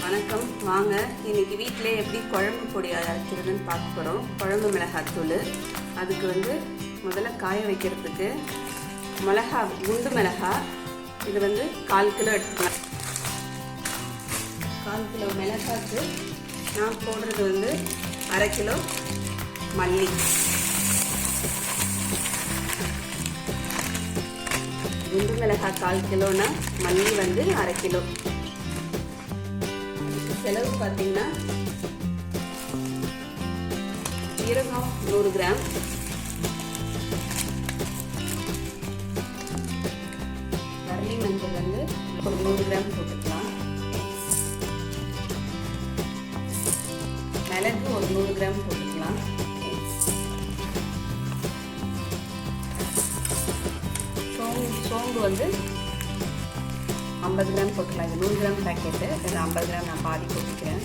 வணக்கம். வாங்க இன்னைக்கு வீட்டிலே எப்படி குழம்பு பொடி அரைக்கிறதுன்னு பார்க்க போகிறோம். குழம்பு மிளகாத்தூள். அதுக்கு முதல்ல காய வைக்கிறதுக்கு மிளகா, குண்டு மிளகா, இது 1/4 கிலோ எடுத்துக்கலாம். 1/4 கிலோ மிளகாக்கு நான் போடுறது 1/2 கிலோ மல்லி. குண்டு மிளகாய் 1/4 கிலோனா மல்லி 1/2 கிலோ. செலவு பார்த்தீங்கன்னா சீரகம் 100 கிராம், வரலி மஞ்சள் ஒரு 100 கிராம் போட்டுக்கலாம். மிளகு ஒரு 100 கிராம் போட்டுக்கலாம். சோம்பு 50 கிராம் போட்டுக்கலாம். இது 100 கிராம் பேக்கெட்டு, இதில் 50 கிராம் நான் பாதி போட்டுக்கிறேன்.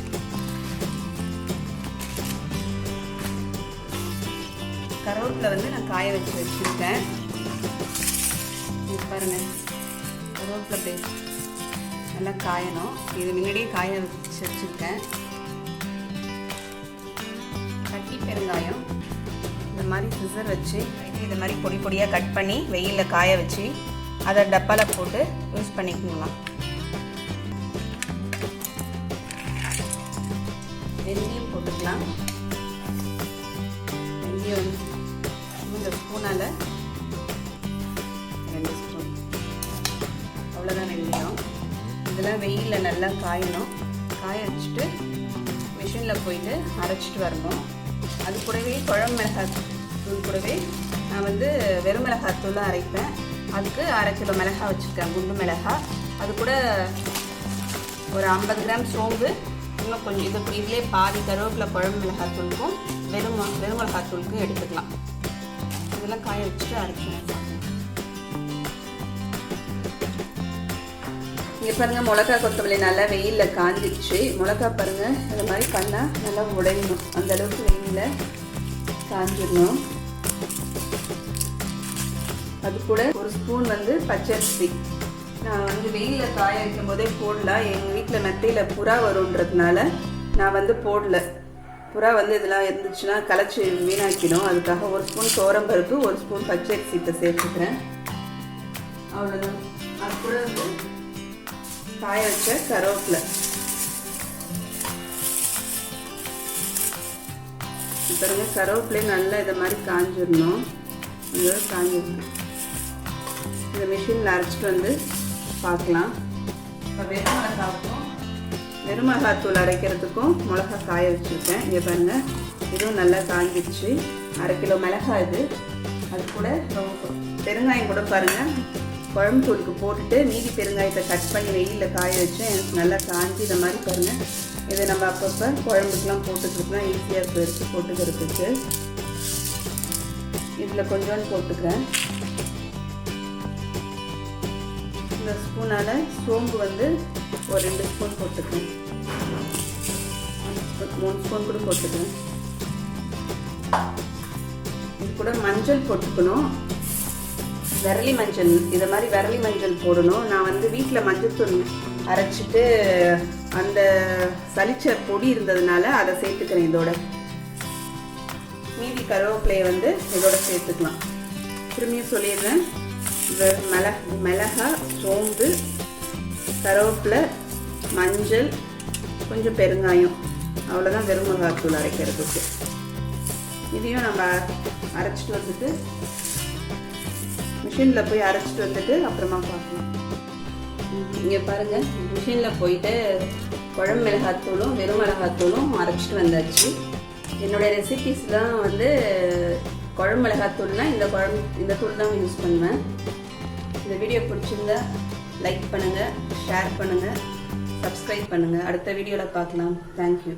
கருவேப்பிலை நான் காய வச்சுருக்கேன். பாருங்கள், கருவேப்பிலை நல்லா காயணும். இது முன்னாடியே காய வச்சுருக்கேன். கட்டி பெருங்காயம் இந்த மாதிரி சிசர் வச்சு இந்த மாதிரி பொடி பொடியாக கட் பண்ணி வெயிலில் காய வச்சு அதை டப்பாவில் போட்டு யூஸ் பண்ணிக்கலாம். வெந்தயம் போட்டுக்கலாம். வெந்தயம் இந்த ஸ்பூனால் 2 ஸ்பூன், அவ்வளோதான் வெந்தயம். இதெல்லாம் வெயிலில் நல்லா காயணும். காய வச்சுட்டு மிஷினில் போயிட்டு அரைச்சிட்டு வரணும். அது கூடவே குழம்பு மிளகாய் தூள் கூடவே நான் வெறும் மிளகாய் தூள் அரைப்பேன். அதுக்கு 1/2 கிலோ மிளகாய் வச்சுருக்கேன், குண்டு மிளகாய். அது கூட ஒரு 50 கிராம் சோம்பு, இன்னும் கொஞ்சம் இதிலே பாதி கருவேப்பிலை குழம்பு மிளகாய் தூளுக்கும் வெறும் மிளகாய் தூளுக்கும் எடுத்துக்கலாம். இதெல்லாம் காய வச்சுட்டு அரைச்சிடலாம். இங்கே பாருங்கள், மிளகா கொத்தமல்லி நல்லா வெயிலில் காஞ்சிடுச்சு. மிளகா பாருங்கள், இந்த மாதிரி பண்ணால் நல்லா உடையணும். அந்தளவுக்கு வெயிலில் காஞ்சிடணும். அது கூட ஒரு ஸ்பூன் பச்சரிசி. நான் வெயிலில் காய வைக்கும் போதே போடலாம். எங்கள் வீட்டில் மெத்தையில் புறா வருன்றதுனால நான் போடல. புறா இதெல்லாம் இருந்துச்சுன்னா களைச்சி வீணாக்கிடும். அதுக்காக ஒரு ஸ்பூன் துவரம்பருப்பு, ஒரு ஸ்பூன் பச்சரிசி இப்போ சேர்த்துக்கிறேன். அவ்வளோதான். அது கூட காய வச்ச கருவேப்பிலை. பாருங்க, கருவேப்பிலை நல்லா இதை மாதிரி காஞ்சிடணும். காஞ்சிடணும். இந்த மிஷினில் அரைச்சிட்டு பார்க்கலாம். இப்போ வெறும் மிளகாத்தூள் அரைக்கிறதுக்கும் மிளகா காய வச்சுருக்கேன். இங்கே பாருங்கள், இதுவும் நல்லா காஞ்சிடுச்சு. 1/2 கிலோ மிளகாய் இது. அது கூட பெருங்காயம் கூட பாருங்கள், குழம்பு தூளுக்கு போட்டுட்டு மீதி பெருங்காயத்தை கட் பண்ணி வெயிலில் காய வச்சேன். எனக்கு நல்லா காஞ்சி இந்த மாதிரி பாருங்கள். இதை நம்ம அப்பப்போ குழம்புக்கெலாம் போட்டுக்கிறதுலாம் ஈஸியாக இருக்கும் எடுத்து போட்டுக்கிறதுக்கு. இதில் கொஞ்சோண்டு போட்டுக்கிறேன். இந்த ஸ்பூனால் சோம்பு ஒரு 2 ஸ்பூன் போட்டுக்கிறேன். 3 ஸ்பூன் கூட போட்டுக்கிறேன். இது கூட மஞ்சள் போட்டுக்கணும், விரலி மஞ்சள். இதை மாதிரி விரலி மஞ்சள் போடணும். நான் வீட்டில் மஞ்சள் தூள் அரைச்சிட்டு அந்த சளிச்ச பொடி இருந்ததுனால அதை சேர்த்துக்கிறேன். இதோட மீதி கருவேப்பிலையை இதோட சேர்த்துக்கலாம். திரும்பியும் சொல்லிடுறேன், மிளகாய், சோம்பு, கருவேப்பிலை, மஞ்சள், கொஞ்சம் பெருங்காயம், அவ்வளோதான் வெறும் மிளகாத்தூள் அரைக்கிறதுக்கு. இதையும் நம்ம அரைச்சிட்டு மிஷினில் போய் அரைச்சிட்டு அப்புறமா பார்க்கலாம். இங்கே பாருங்கள், மிஷினில் போயிட்டு குழம்பு மிளகாத்தூளும் வெறும் மிளகாத்தூளும் அரைச்சிட்டு வந்தாச்சு. என்னுடைய ரெசிபீஸ்லாம் குழம்பு மிளகாத்தூள்னா இந்த தூள் தான் யூஸ் பண்ணுவேன். இந்த வீடியோ பிடிச்சிருந்தா லைக் பண்ணுங்கள், ஷேர் பண்ணுங்கள், சப்ஸ்கிரைப் பண்ணுங்கள். அடுத்த வீடியோவில் பார்க்கலாம். தேங்க்யூ.